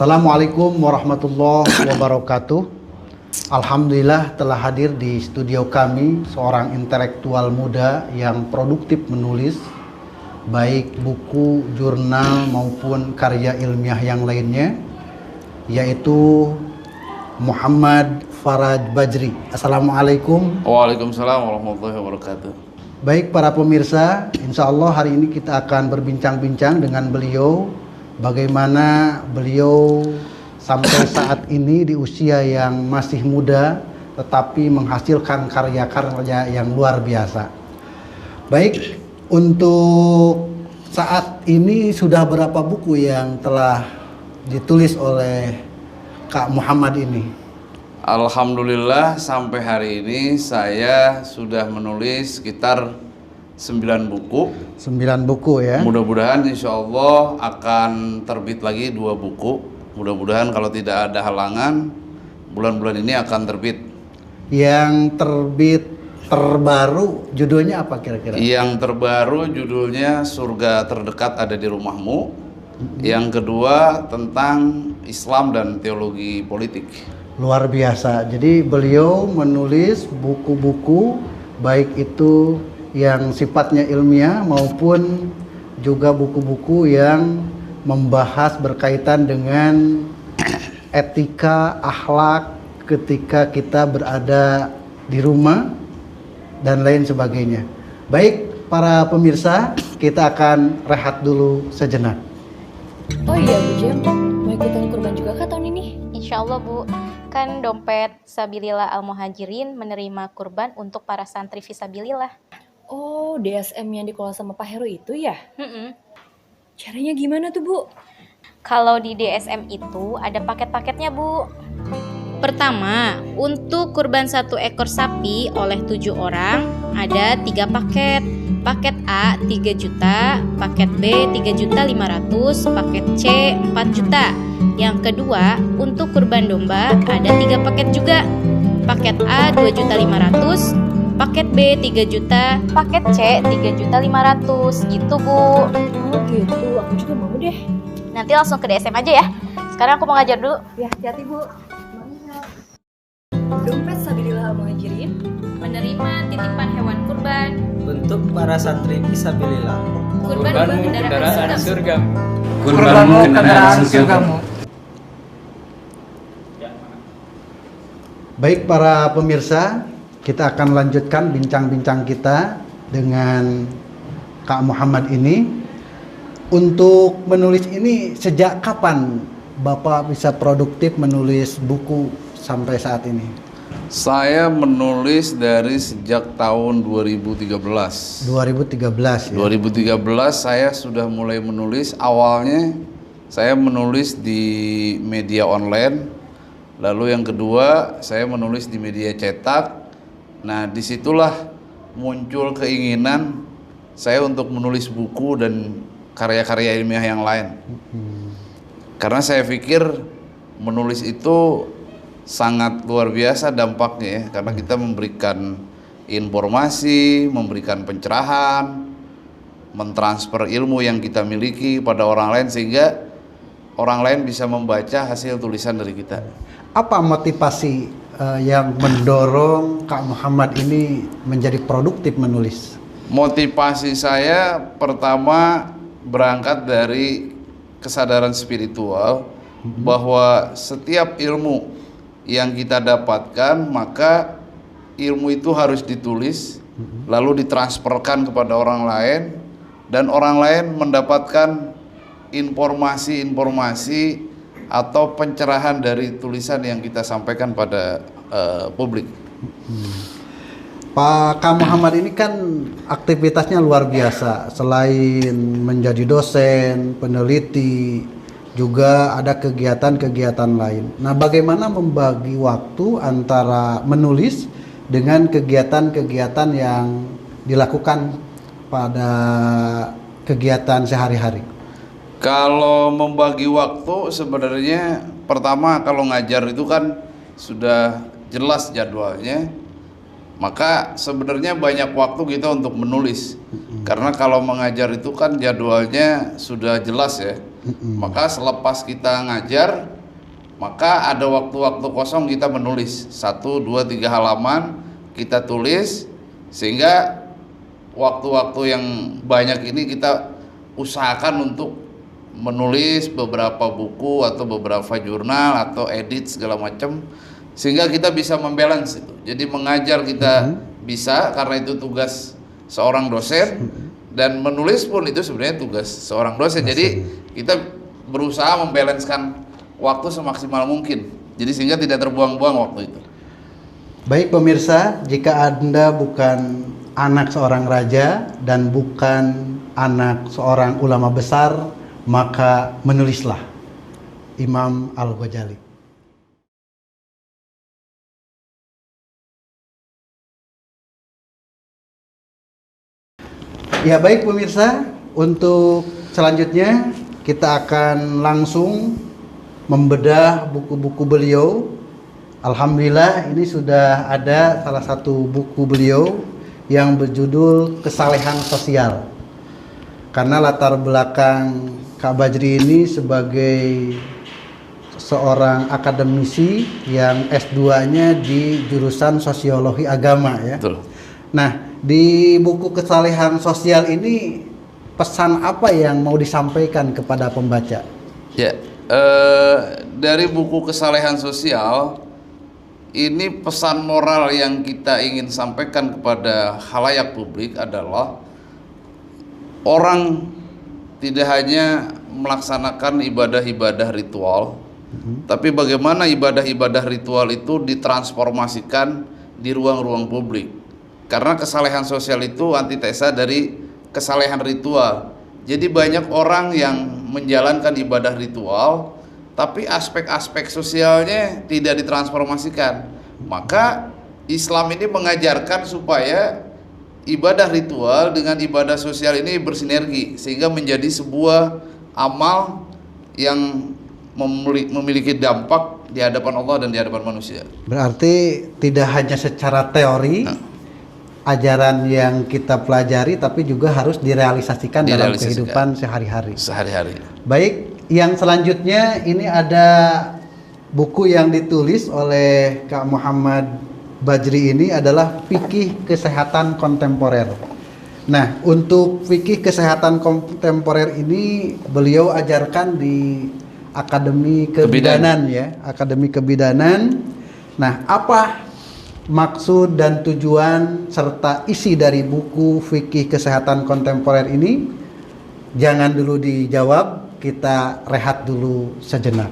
Assalamualaikum warahmatullahi wabarakatuh. Alhamdulillah telah hadir di studio kami seorang intelektual muda yang produktif menulis baik buku, jurnal maupun karya ilmiah yang lainnya, yaitu Muhammad Faraj Bajri. Assalamualaikum. Waalaikumsalam warahmatullahi wabarakatuh. Baik para pemirsa, insya Allah hari ini kita akan berbincang-bincang dengan beliau. Bagaimana beliau sampai saat ini di usia yang masih muda tetapi menghasilkan karya-karya yang luar biasa. Baik, untuk saat ini sudah berapa buku yang telah ditulis oleh Kak Muhammad ini? Alhamdulillah sampai hari ini saya sudah menulis sekitar 9 buku. 9 buku ya. Mudah-mudahan insya Allah akan terbit lagi 2 buku. Mudah-mudahan kalau tidak ada halangan bulan-bulan ini akan terbit. Yang terbit terbaru judulnya apa kira-kira? Yang terbaru judulnya Surga Terdekat Ada di Rumahmu. Yang kedua tentang Islam dan teologi politik. Luar biasa. Jadi beliau menulis buku-buku baik itu yang sifatnya ilmiah maupun juga buku-buku yang membahas berkaitan dengan etika, akhlak ketika kita berada di rumah dan lain sebagainya. Baik para pemirsa, kita akan rehat dulu sejenak. Oh iya Bu Jem, mau ikutan kurban juga kah tahun ini? Insya Allah Bu, kan dompet Sabilillah Al-Muhajirin menerima kurban untuk para santri Fisabilillah. Oh, DSM yang dikelola sama Pak Heru itu ya? Mm-mm. Caranya gimana tuh Bu? Kalau di DSM itu ada paket-paketnya Bu. Pertama, untuk kurban 1 ekor sapi oleh 7 orang ada 3 paket. Paket A 3 juta, paket B 3.500.000, paket C 4 juta. Yang kedua, untuk kurban domba ada 3 paket juga. Paket A 2.500.000, paket B 3 juta, paket C 3.500.000 gitu Bu. Oh gitu, aku juga mau deh. Nanti langsung ke DSM aja ya. Sekarang aku mau ngajar dulu. Ya, hati-hati Bu. Dompet Sabilillah Al-Muhajirin Menerima titipan hewan kurban. Untuk para santri Fisabilillah. Kurbanmu kendaraan surga. Kurbanmu kendaraan surgamu. Baik para pemirsa, kita akan lanjutkan bincang-bincang kita dengan Kak Muhammad ini. Untuk menulis ini sejak kapan Bapak bisa produktif menulis buku sampai saat ini? Saya menulis dari sejak tahun 2013. 2013 ya? 2013 saya sudah mulai menulis. Awalnya saya menulis di media online. Lalu yang kedua saya menulis di media cetak. Nah disitulah muncul keinginan saya untuk menulis buku dan karya-karya ilmiah yang lain. Karena saya pikir menulis itu sangat luar biasa dampaknya ya, karena kita memberikan informasi, memberikan pencerahan, mentransfer ilmu yang kita miliki pada orang lain sehingga orang lain bisa membaca hasil tulisan dari kita. Apa motivasi yang mendorong Kak Muhammad ini menjadi produktif menulis? Motivasi saya pertama berangkat dari kesadaran spiritual bahwa setiap ilmu yang kita dapatkan maka ilmu itu harus ditulis lalu ditransferkan kepada orang lain dan orang lain mendapatkan informasi-informasi atau pencerahan dari tulisan yang kita sampaikan pada publik. Pak Kak Muhammad ini kan aktivitasnya luar biasa. Selain menjadi dosen, peneliti, juga ada kegiatan-kegiatan lain. Nah, bagaimana membagi waktu antara menulis dengan kegiatan-kegiatan yang dilakukan pada kegiatan sehari-hari? Kalau membagi waktu sebenarnya pertama kalau ngajar itu kan sudah jelas jadwalnya. Maka sebenarnya banyak waktu kita untuk menulis. Karena kalau mengajar itu kan jadwalnya sudah jelas ya. Maka selepas kita ngajar Maka ada waktu-waktu kosong kita menulis 1, 2, 3 halaman kita tulis, sehingga waktu-waktu yang banyak ini kita usahakan untuk menulis beberapa buku atau beberapa jurnal atau edit segala macam, sehingga kita bisa membalance itu. Jadi mengajar kita bisa, karena itu tugas seorang dosen, dan menulis pun itu sebenarnya tugas seorang dosen. Jadi kita berusaha membalancekan waktu semaksimal mungkin, jadi sehingga tidak terbuang-buang waktu itu. Baik pemirsa, jika Anda bukan anak seorang raja dan bukan anak seorang ulama besar, maka menulislah. Imam Al-Ghazali. Ya baik pemirsa, untuk selanjutnya kita akan langsung membedah buku-buku beliau. Alhamdulillah ini sudah ada salah satu buku beliau yang berjudul Kesalehan Sosial. Karena latar belakang Kak Bajri ini sebagai seorang akademisi yang S2-nya di jurusan Sosiologi Agama ya. Betul. Nah, di buku Kesalehan Sosial ini pesan apa yang mau disampaikan kepada pembaca? Ya, dari buku Kesalehan Sosial ini pesan moral yang kita ingin sampaikan kepada khalayak publik adalah orang tidak hanya melaksanakan ibadah-ibadah ritual, tapi bagaimana ibadah-ibadah ritual itu ditransformasikan di ruang-ruang publik. Karena kesalehan sosial itu antitesa dari kesalehan ritual. Jadi banyak orang yang menjalankan ibadah ritual, tapi aspek-aspek sosialnya tidak ditransformasikan. Maka Islam ini mengajarkan supaya ibadah ritual dengan ibadah sosial ini bersinergi, sehingga menjadi sebuah amal yang memiliki dampak di hadapan Allah dan di hadapan manusia. Berarti tidak hanya secara teori, ajaran yang kita pelajari, tapi juga harus direalisasikan dalam kehidupan sehari-hari. Baik, yang selanjutnya ini ada buku yang ditulis oleh Kak Muhammad Bajri, ini adalah Fikih Kesehatan Kontemporer. Nah, untuk fikih kesehatan kontemporer ini beliau ajarkan di Akademi Kebidanan ya, Akademi Kebidanan. Nah, apa maksud dan tujuan serta isi dari buku Fikih Kesehatan Kontemporer ini? Jangan dulu dijawab, kita rehat dulu sejenak.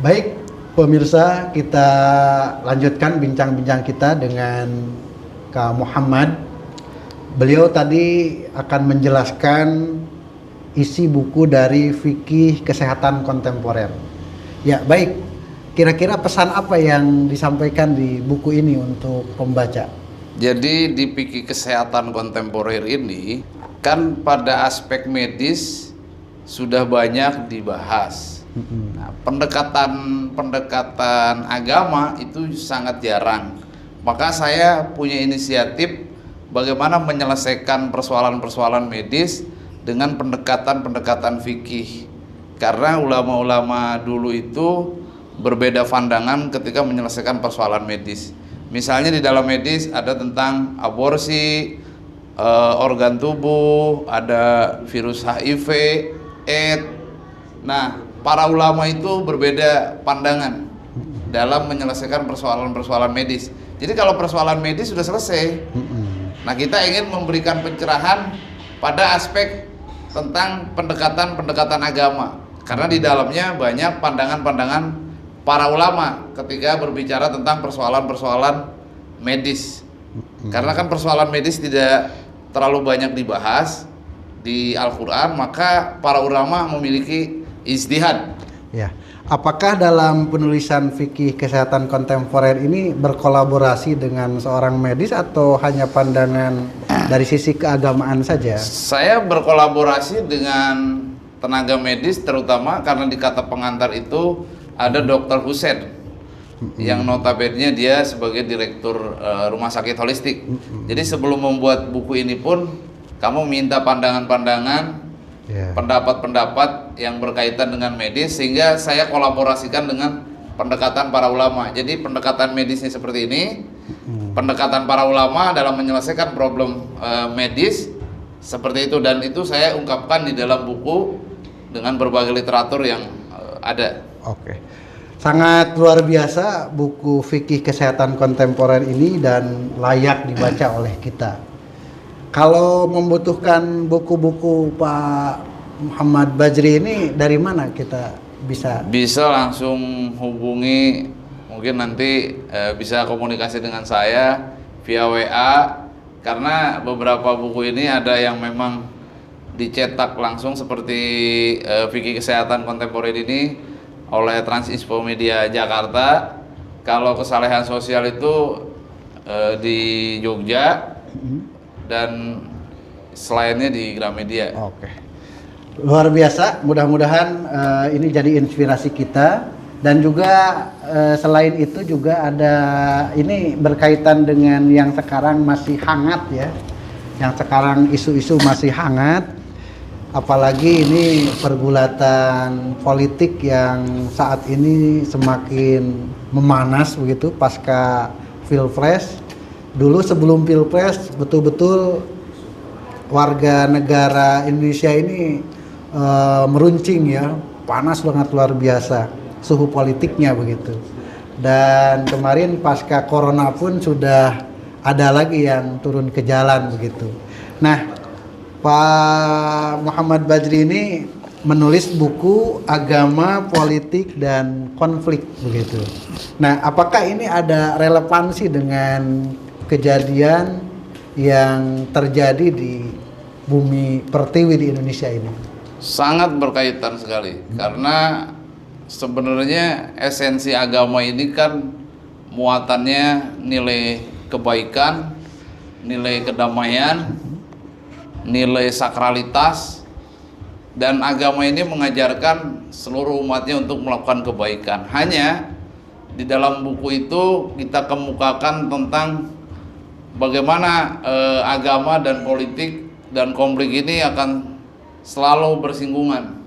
Baik pemirsa, kita lanjutkan bincang-bincang kita dengan Kak Muhammad. Beliau tadi akan menjelaskan isi buku dari Fikih Kesehatan Kontemporer. Ya, baik. Kira-kira pesan apa yang disampaikan di buku ini untuk pembaca? Jadi di Fikih Kesehatan Kontemporer ini kan pada aspek medis sudah banyak dibahas. Nah, pendekatan agama itu sangat jarang. Maka saya punya inisiatif bagaimana menyelesaikan persoalan-persoalan medis dengan pendekatan fikih. Karena ulama-ulama dulu itu berbeda pandangan ketika menyelesaikan persoalan medis. Misalnya di dalam medis ada tentang aborsi, organ tubuh, ada virus HIV, AIDS. Nah, para ulama itu berbeda pandangan dalam menyelesaikan persoalan-persoalan medis. Jadi kalau persoalan medis sudah selesai, nah kita ingin memberikan pencerahan pada aspek tentang pendekatan agama. Karena di dalamnya banyak pandangan-pandangan para ulama ketika berbicara tentang persoalan-persoalan medis. Karena kan persoalan medis tidak terlalu banyak dibahas di Al-Quran, maka para ulama memiliki ijtihad. Ya, apakah dalam penulisan fikih kesehatan kontemporer ini berkolaborasi dengan seorang medis atau hanya pandangan dari sisi keagamaan saja? Saya berkolaborasi dengan tenaga medis, terutama karena di kata pengantar itu ada Dr. Hussein. yang notabene dia sebagai direktur rumah sakit holistik. Jadi sebelum membuat buku ini pun kamu minta pandangan-pandangan, pendapat-pendapat yang berkaitan dengan medis, sehingga saya kolaborasikan dengan pendekatan para ulama. Jadi pendekatan medisnya seperti ini, pendekatan para ulama dalam menyelesaikan problem medis seperti itu, dan itu saya ungkapkan di dalam buku dengan berbagai literatur yang ada. Oke. Sangat luar biasa buku fikih kesehatan kontemporer ini dan layak dibaca oleh kita. Kalau membutuhkan buku-buku Pak Muhammad Bajri ini dari mana kita bisa? Bisa langsung hubungi, mungkin nanti bisa komunikasi dengan saya via WA, karena beberapa buku ini ada yang memang dicetak langsung seperti fikih kesehatan kontemporer ini oleh Transispo Media Jakarta. Kalau kesalehan sosial itu di Jogja, dan selainnya di Gramedia. Oke. Luar biasa, mudah-mudahan ini jadi inspirasi kita. Dan juga selain itu juga ada, ini berkaitan dengan yang sekarang masih hangat ya, yang sekarang isu-isu masih hangat, apalagi ini pergulatan politik yang saat ini semakin memanas begitu pasca Pilpres. Dulu sebelum Pilpres betul-betul warga negara Indonesia ini meruncing ya, panas banget luar biasa suhu politiknya begitu. Dan kemarin pasca corona pun sudah ada lagi yang turun ke jalan begitu. Nah, Pak Muhammad Bajri ini menulis buku Agama, Politik, dan Konflik begitu. Nah, apakah ini ada relevansi dengan kejadian yang terjadi di bumi pertiwi di Indonesia ini? Sangat berkaitan sekali, karena sebenarnya esensi agama ini kan muatannya nilai kebaikan, nilai kedamaian, nilai sakralitas, dan agama ini mengajarkan seluruh umatnya untuk melakukan kebaikan. Hanya di dalam buku itu kita kemukakan tentang bagaimana agama dan politik dan konflik ini akan selalu bersinggungan,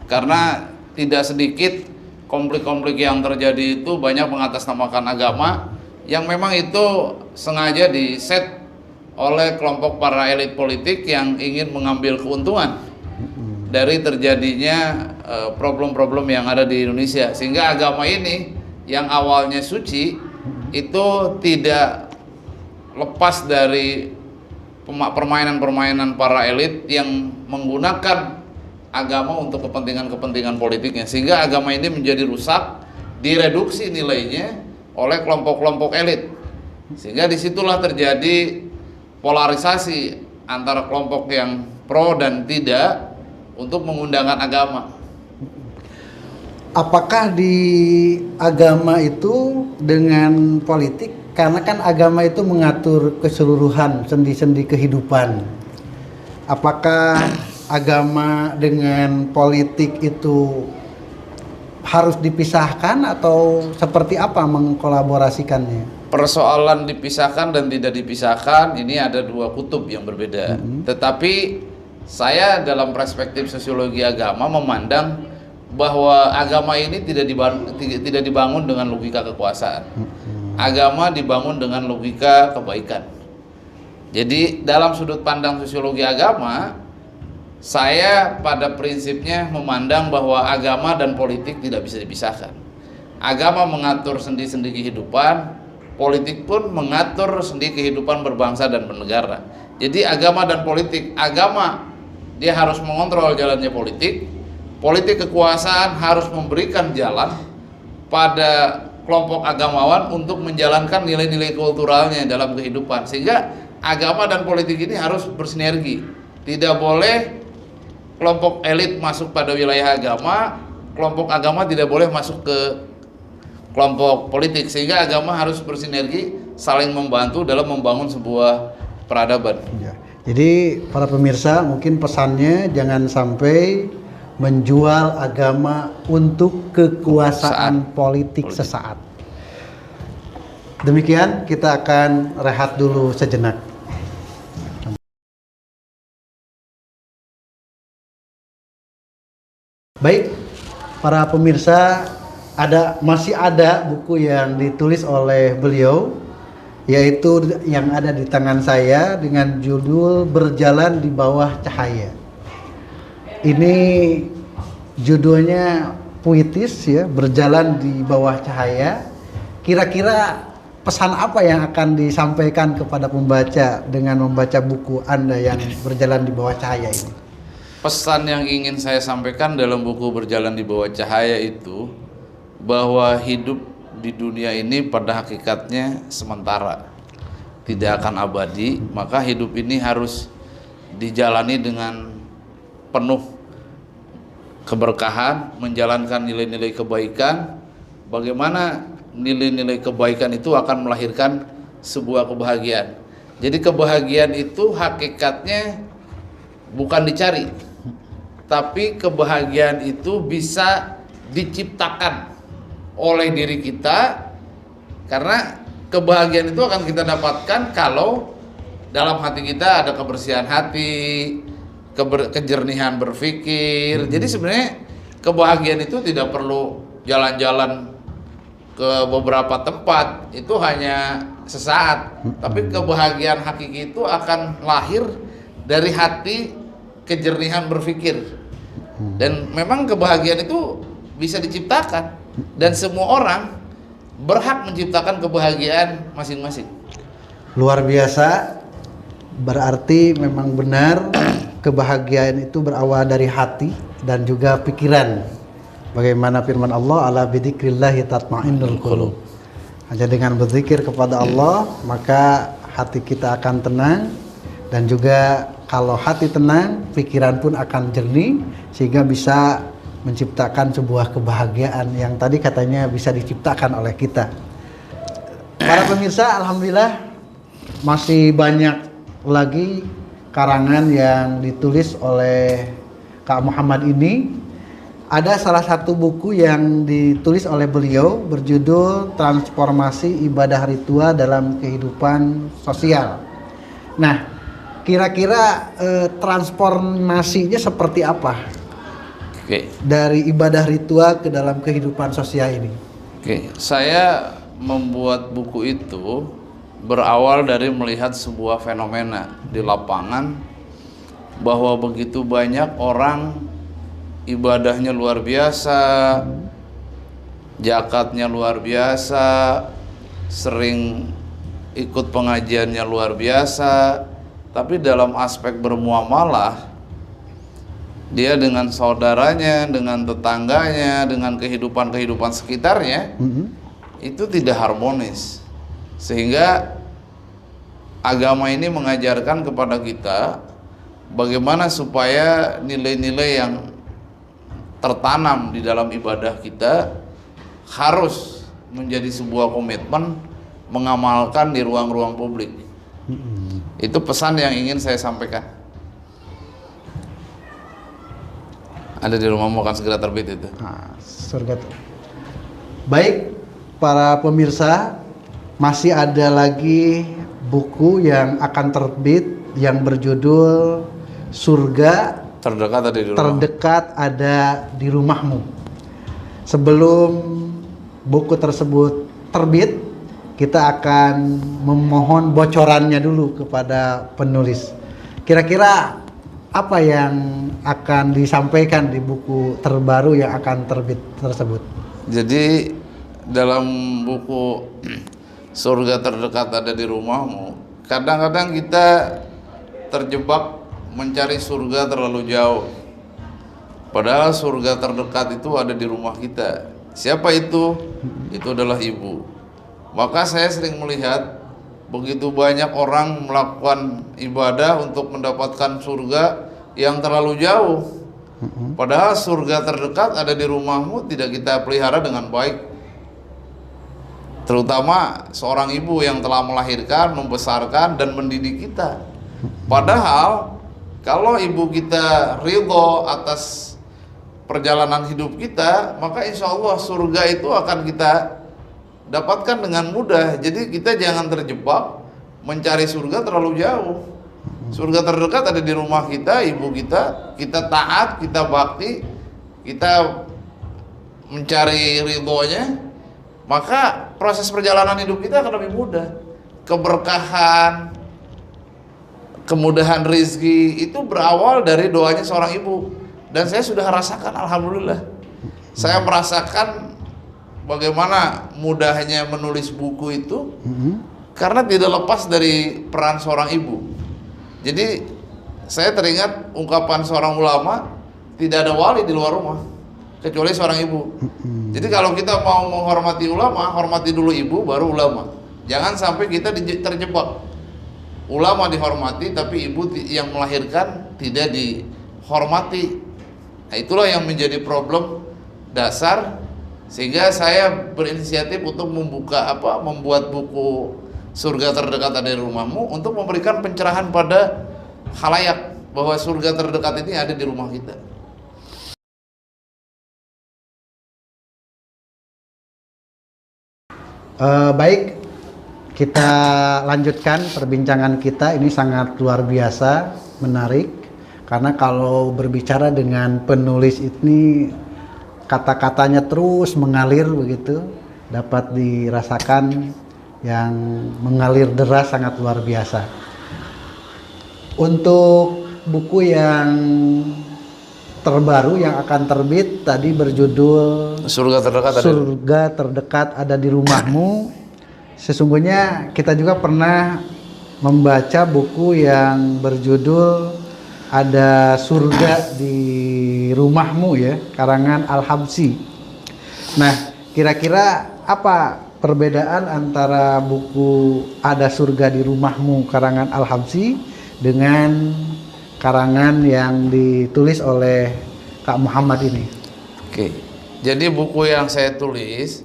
karena tidak sedikit konflik-konflik yang terjadi itu banyak mengatasnamakan agama, yang memang itu sengaja diset oleh kelompok para elit politik yang ingin mengambil keuntungan dari terjadinya problem-problem yang ada di Indonesia, sehingga agama ini yang awalnya suci itu tidak lepas dari permainan-permainan para elit yang menggunakan agama untuk kepentingan-kepentingan politiknya, sehingga agama ini menjadi rusak, direduksi nilainya oleh kelompok-kelompok elit, sehingga disitulah terjadi polarisasi antara kelompok yang pro dan tidak untuk mengundangkan agama. Apakah di agama itu dengan politik, karena kan agama itu mengatur keseluruhan sendi-sendi kehidupan, apakah agama dengan politik itu harus dipisahkan atau seperti apa mengkolaborasikannya? Persoalan dipisahkan dan tidak dipisahkan ini ada dua kutub yang berbeda. Tetapi saya dalam perspektif sosiologi agama memandang bahwa agama ini tidak dibangun dengan logika kekuasaan. Agama dibangun dengan logika kebaikan. Jadi dalam sudut pandang sosiologi agama, saya pada prinsipnya memandang bahwa agama dan politik tidak bisa dipisahkan. Agama mengatur sendi-sendi kehidupan, politik pun mengatur sendi kehidupan berbangsa dan bernegara. Jadi agama dan politik, agama dia harus mengontrol jalannya politik, politik kekuasaan harus memberikan jalan pada kelompok agamawan untuk menjalankan nilai-nilai kulturalnya dalam kehidupan, sehingga agama dan politik ini harus bersinergi. Tidak boleh kelompok elit masuk pada wilayah agama, kelompok agama tidak boleh masuk ke kelompok politik, sehingga agama harus bersinergi, saling membantu dalam membangun sebuah peradaban. Ya. Jadi para pemirsa, mungkin pesannya jangan sampai menjual agama untuk kekuasaan politik sesaat. Demikian, kita akan rehat dulu sejenak. Baik, para pemirsa, masih ada buku yang ditulis oleh beliau, yaitu yang ada di tangan saya dengan judul Berjalan di Bawah Cahaya. Ini judulnya puitis ya, Berjalan di Bawah Cahaya. Kira-kira pesan apa yang akan disampaikan kepada pembaca dengan membaca buku Anda yang Berjalan di Bawah Cahaya ini? Pesan yang ingin saya sampaikan dalam buku Berjalan di Bawah Cahaya itu bahwa hidup di dunia ini pada hakikatnya sementara, tidak akan abadi. Maka hidup ini harus dijalani dengan penuh keberkahan, menjalankan nilai-nilai kebaikan. Bagaimana nilai-nilai kebaikan itu akan melahirkan sebuah kebahagiaan. Jadi kebahagiaan itu hakikatnya bukan dicari, tapi kebahagiaan itu bisa diciptakan oleh diri kita, karena kebahagiaan itu akan kita dapatkan kalau dalam hati kita ada kebersihan hati, kejernihan berpikir. Jadi sebenarnya kebahagiaan itu tidak perlu jalan-jalan ke beberapa tempat, itu hanya sesaat. Tapi kebahagiaan hakiki itu akan lahir dari hati, kejernihan berpikir. Dan memang kebahagiaan itu bisa diciptakan, dan semua orang berhak menciptakan kebahagiaan masing-masing. Luar biasa, berarti memang benar kebahagiaan itu berawal dari hati dan juga pikiran. Bagaimana firman Allah, ala bidzikrillahi tatma'innul qulub. Hanya dengan berzikir kepada Allah, maka hati kita akan tenang, dan juga kalau hati tenang, pikiran pun akan jernih, sehingga bisa menciptakan sebuah kebahagiaan yang tadi katanya bisa diciptakan oleh kita. Para pemirsa, alhamdulillah masih banyak lagi karangan yang ditulis oleh Kak Muhammad ini. Ada salah satu buku yang ditulis oleh beliau berjudul Transformasi Ibadah Ritual dalam Kehidupan Sosial. Nah, kira-kira transformasinya seperti apa? Oke. Dari ibadah ritual ke dalam kehidupan sosial ini. Oke, saya membuat buku itu berawal dari melihat sebuah fenomena di lapangan, bahwa begitu banyak orang ibadahnya luar biasa, zakatnya luar biasa, sering ikut pengajiannya luar biasa, tapi dalam aspek bermuamalah, dia dengan saudaranya, dengan tetangganya, dengan kehidupan sekitarnya, itu tidak harmonis. Sehingga agama ini mengajarkan kepada kita bagaimana supaya nilai-nilai yang tertanam di dalam ibadah kita harus menjadi sebuah komitmen mengamalkan di ruang-ruang publik. Itu pesan yang ingin saya sampaikan. Ada di rumahmu akan segera terbit itu. Nah, surga. Baik, para pemirsa, masih ada lagi buku yang akan terbit yang berjudul Surga Terdekat Ada di Rumahmu. Sebelum buku tersebut terbit, kita akan memohon bocorannya dulu kepada penulis. Kira-kira apa yang akan disampaikan di buku terbaru yang akan terbit tersebut? Jadi dalam buku Surga Terdekat Ada di Rumahmu, kadang-kadang kita terjebak mencari surga terlalu jauh, padahal surga terdekat itu ada di rumah kita. Siapa itu? Itu adalah ibu. Maka saya sering melihat begitu banyak orang melakukan ibadah untuk mendapatkan surga yang terlalu jauh, padahal surga terdekat ada di rumahmu tidak kita pelihara dengan baik. Terutama seorang ibu yang telah melahirkan, membesarkan, dan mendidik kita. Padahal kalau ibu kita ridho atas perjalanan hidup kita, maka insya Allah surga itu akan kita dapatkan dengan mudah. Jadi kita jangan terjebak mencari surga terlalu jauh. Surga terdekat ada di rumah kita, ibu kita. Kita taat, kita bakti, kita mencari ridhonya, maka proses perjalanan hidup kita akan lebih mudah. Keberkahan, kemudahan rizki itu berawal dari doanya seorang ibu. Dan saya sudah rasakan, alhamdulillah. Saya merasakan bagaimana mudahnya menulis buku itu karena tidak lepas dari peran seorang ibu. Jadi saya teringat ungkapan seorang ulama, tidak ada wali di luar rumah kecuali seorang ibu. Jadi kalau kita mau menghormati ulama, hormati dulu ibu baru ulama. Jangan sampai kita terjebak. Ulama dihormati tapi ibu yang melahirkan tidak dihormati. Nah, itulah yang menjadi problem dasar, sehingga saya berinisiatif untuk membuat buku Surga Terdekat Ada di Rumahmu untuk memberikan pencerahan pada khalayak bahwa surga terdekat ini ada di rumah kita. Baik, kita lanjutkan perbincangan kita. Ini sangat luar biasa, menarik. Karena kalau berbicara dengan penulis ini, kata-katanya terus mengalir begitu, dapat dirasakan yang mengalir deras, sangat luar biasa. Untuk buku yang terbaru yang akan terbit tadi berjudul Surga Terdekat Ada di Rumahmu. Sesungguhnya kita juga pernah membaca buku yang berjudul Ada Surga di Rumahmu ya, karangan Al-Habsyi. Nah, kira-kira apa perbedaan antara buku Ada Surga di Rumahmu karangan Al-Habsyi dengan karangan yang ditulis oleh Kak Muhammad ini? Oke, jadi buku yang saya tulis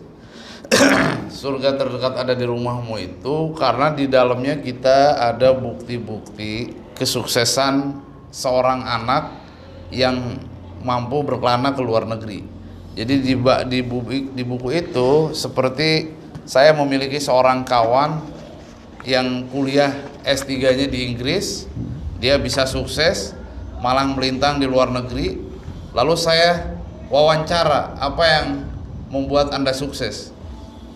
Surga Terdekat Ada di Rumahmu itu karena di dalamnya kita ada bukti-bukti kesuksesan seorang anak yang mampu berkelana ke luar negeri. Jadi di buku itu seperti saya memiliki seorang kawan yang kuliah S3-nya di Inggris. Dia bisa sukses, malang melintang di luar negeri. Lalu saya wawancara, apa yang membuat Anda sukses?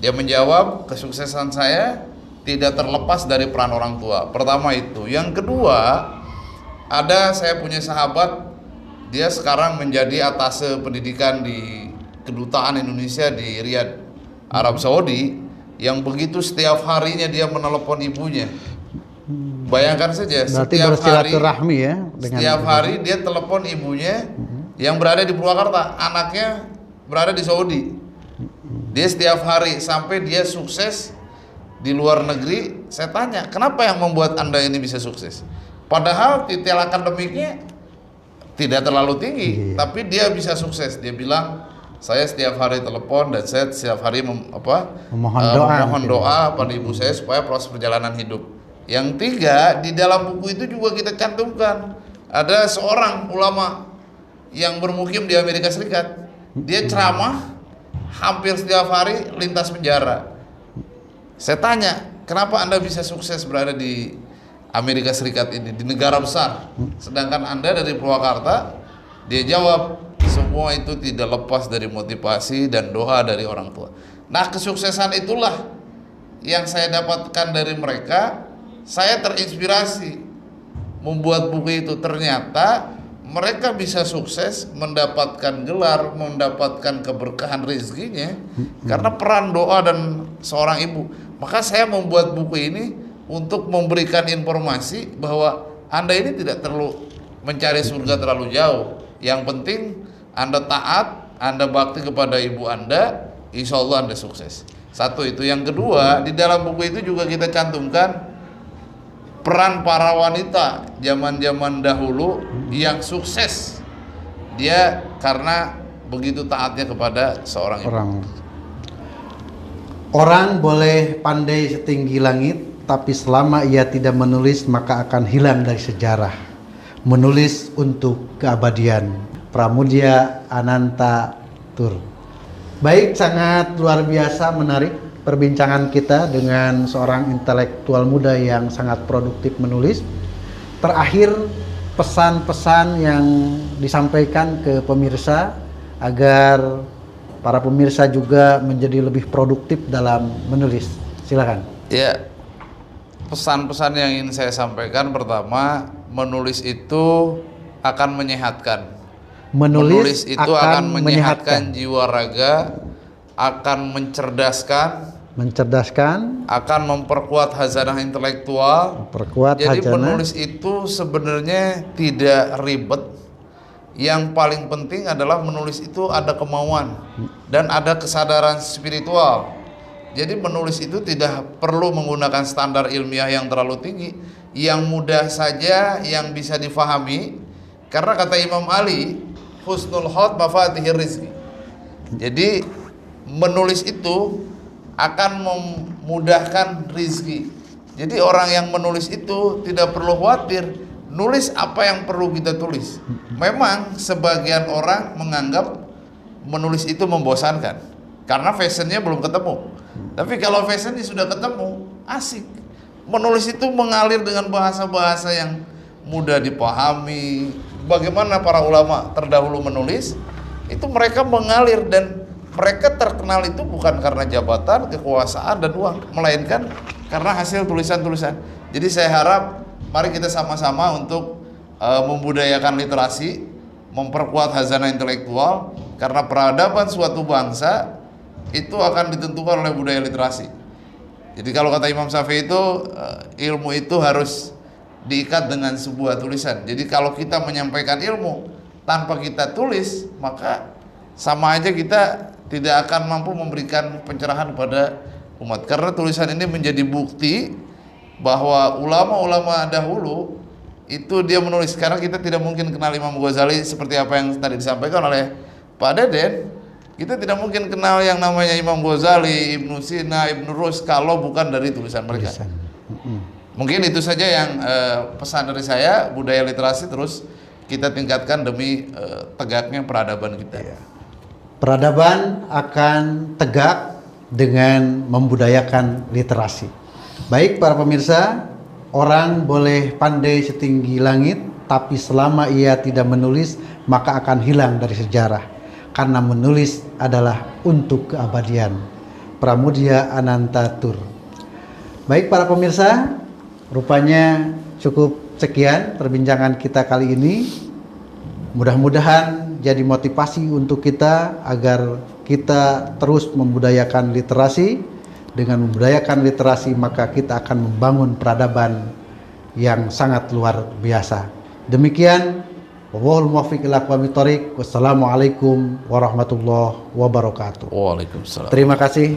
Dia menjawab, kesuksesan saya tidak terlepas dari peran orang tua. Pertama itu. Yang kedua, saya punya sahabat, dia sekarang menjadi atase pendidikan di Kedutaan Indonesia di Riyadh, Arab Saudi, yang begitu setiap harinya dia menelepon ibunya. Bayangkan saja, berarti bersilaturahmi ya dengan setiap hari dia telepon ibunya yang berada di Purwakarta, anaknya berada di Saudi. Dia setiap hari sampai dia sukses di luar negeri. Saya tanya, kenapa yang membuat Anda ini bisa sukses? Padahal titel akademiknya tidak terlalu tinggi, tapi dia bisa sukses. Dia bilang, saya setiap hari telepon dan saya setiap hari memohon doa pada ibu saya supaya proses perjalanan hidup. Yang tiga, di dalam buku itu juga kita cantumkan ada seorang ulama yang bermukim di Amerika Serikat. Dia ceramah hampir setiap hari lintas penjara. Saya tanya, kenapa Anda bisa sukses berada di Amerika Serikat ini, di negara besar, sedangkan Anda dari Purwakarta? Dia jawab, semua itu tidak lepas dari motivasi dan doa dari orang tua. Nah, kesuksesan itulah yang saya dapatkan dari mereka. Saya terinspirasi membuat buku itu. Ternyata mereka bisa sukses, mendapatkan gelar, mendapatkan keberkahan rezekinya karena peran doa dan seorang ibu. Maka saya membuat buku ini untuk memberikan informasi bahwa Anda ini tidak perlu mencari surga terlalu jauh. Yang penting Anda taat, Anda bakti kepada ibu Anda, insya Allah Anda sukses. Satu itu. Yang kedua, di dalam buku itu juga kita cantumkan peran para wanita zaman-zaman dahulu yang sukses. Dia karena begitu taatnya kepada seorang ibu. Orang boleh pandai setinggi langit, tapi selama ia tidak menulis maka akan hilang dari sejarah. Menulis untuk keabadian. Pramudia Ananta Tur. Baik, sangat luar biasa menarik perbincangan kita dengan seorang intelektual muda yang sangat produktif menulis. Terakhir, pesan-pesan yang disampaikan ke pemirsa agar para pemirsa juga menjadi lebih produktif dalam menulis. Silakan. Ya, pesan-pesan yang ingin saya sampaikan pertama, menulis itu akan menyehatkan. Menulis itu akan menyehatkan jiwa raga, akan mencerdaskan, akan memperkuat hazanah intelektual. Jadi menulis itu sebenarnya tidak ribet. Yang paling penting adalah menulis itu ada kemauan dan ada kesadaran spiritual. Jadi menulis itu tidak perlu menggunakan standar ilmiah yang terlalu tinggi, yang mudah saja, yang bisa difahami. Karena kata Imam Ali, husnul khaut mafatihir rizki. Jadi menulis itu akan memudahkan rizki. Jadi orang yang menulis itu tidak perlu khawatir nulis apa yang perlu kita tulis. Memang sebagian orang menganggap menulis itu membosankan karena fashionnya belum ketemu. Tapi kalau fashionnya sudah ketemu, asik. Menulis itu mengalir dengan bahasa-bahasa yang mudah dipahami. Bagaimana para ulama terdahulu menulis, itu mereka mengalir dan mereka terkenal itu bukan karena jabatan, kekuasaan dan uang, melainkan karena hasil tulisan-tulisan. Jadi saya harap mari kita sama-sama untuk membudayakan literasi, memperkuat hazanah intelektual, karena peradaban suatu bangsa itu akan ditentukan oleh budaya literasi. Jadi kalau kata Imam Syafi'i itu ilmu itu harus diikat dengan sebuah tulisan. Jadi kalau kita menyampaikan ilmu tanpa kita tulis, maka sama aja kita tidak akan mampu memberikan pencerahan kepada umat. Karena tulisan ini menjadi bukti bahwa ulama-ulama dahulu itu dia menulis. Karena kita tidak mungkin kenal Imam Ghazali seperti apa yang tadi disampaikan oleh Pak Deden. Kita tidak mungkin kenal yang namanya Imam Ghazali, Ibnu Sina, Ibnu Rus kalau bukan dari tulisan mereka. Mungkin itu saja yang pesan dari saya, budaya literasi terus kita tingkatkan demi tegaknya peradaban kita. Peradaban akan tegak dengan membudayakan literasi. Baik para pemirsa, orang boleh pandai setinggi langit, tapi selama ia tidak menulis, maka akan hilang dari sejarah. Karena menulis adalah untuk keabadian. Pramudia Anantatur. Baik para pemirsa, rupanya cukup sekian perbincangan kita kali ini. Mudah-mudahan jadi motivasi untuk kita agar kita terus membudayakan literasi. Dengan membudayakan literasi maka kita akan membangun peradaban yang sangat luar biasa. Demikian, wallahul muwaffiq ila aqwamit thoriq. Wassalamualaikum warahmatullahi wabarakatuh. Waalaikumsalam. Terima kasih.